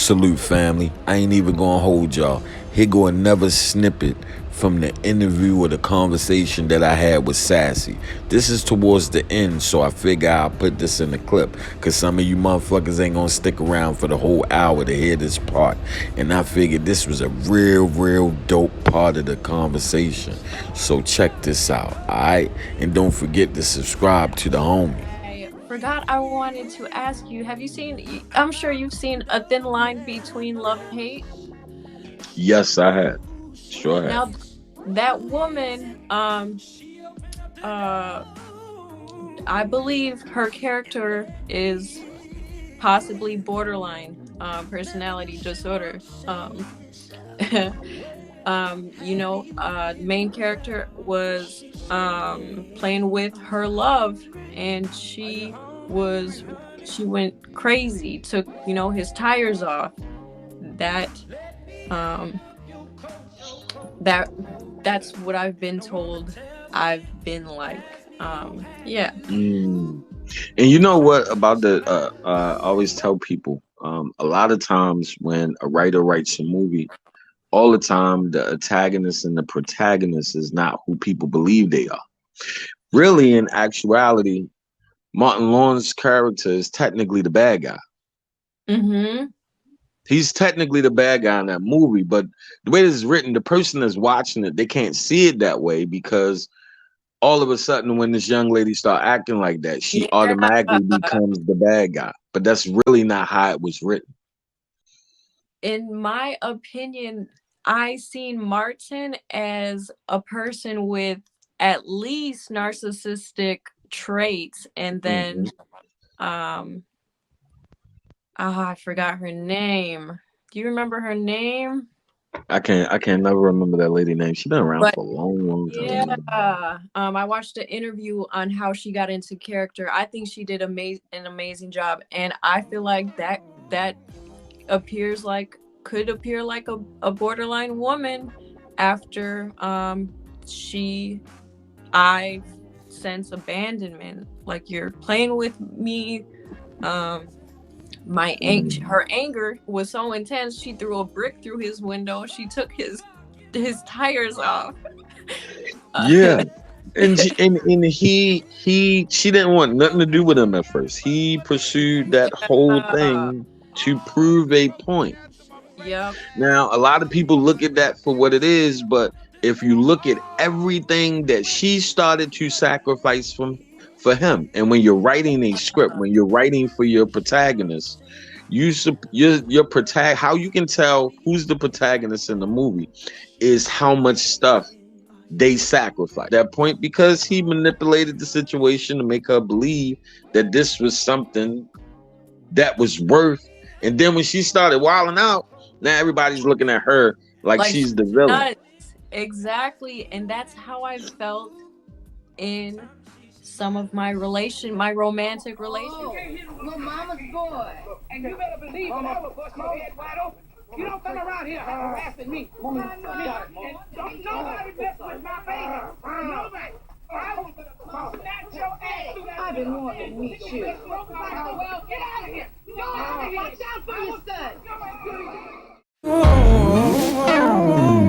Salute, family. I ain't even gonna hold y'all. Here go another snippet from the interview or the conversation that I had with Sassy. This is towards the end, so I figure I'll put this in the clip, because some of you motherfuckers ain't gonna stick around for the whole hour to hear this part. And I figured this was a real dope part of the conversation. So check this out, alright? And don't forget to subscribe to the homie. I forgot I wanted to ask you, have you seen, I'm sure you've seen A Thin Line Between Love and Hate. Yes, I had. Sure had. Now that woman, uh I believe her character is possibly borderline personality disorder. Main character was playing with her love, and she went crazy, took his tires off. That um that that's what I've been told. I've been like, yeah. Mm. And you know what about I always tell people, a lot of times when a writer writes a movie, all the time the antagonist and the protagonist is not who people believe they are. Really, in actuality, Martin Lawrence's character is technically the bad guy. Mm-hmm. He's technically the bad guy in that movie, but the way this is written, the person that's watching it, they can't see it that way, because all of a sudden when this young lady start acting like that, she Yeah. automatically becomes the bad guy. But that's really not how it was written. In my opinion, I seen Martin as a person with at least narcissistic traits, and then Hmm. um I forgot her name. Do you remember her name? I can't never remember that lady name. She's been around But for a long yeah, time. I watched an interview on how she got into character. I think she did an amazing job, and I feel like that appears like could appear like a borderline woman after she I sense abandonment, like you're playing with me. um Mm. her anger was so intense, she threw a brick through his window, she took his tires off. Yeah. And she didn't want nothing to do with him at first. He pursued that whole Yeah. thing to prove a point. Yep. Now, a lot of people look at that for what it is, but if you look at everything that she started to sacrifice for him, and when you're writing a script, when you're writing for your protagonist, how you can tell who's the protagonist in the movie is how much stuff they sacrificed that point, because he manipulated the situation to make her believe that this was something that was worth. And then when she started wilding out, now everybody's looking at her like Like she's the she's villain. nuts. Exactly. And that's how I felt in some of my romantic Oh, relationships. little mama's boy. And you better believe it, I'm gonna bust your head wide open. You don't come around here harassing me. And don't nobody mess with my baby. Nobody. I will snatch your ass. I've been wanting to meet you. Well, get out of here. Go out of here. Watch out for your son. Go out of here.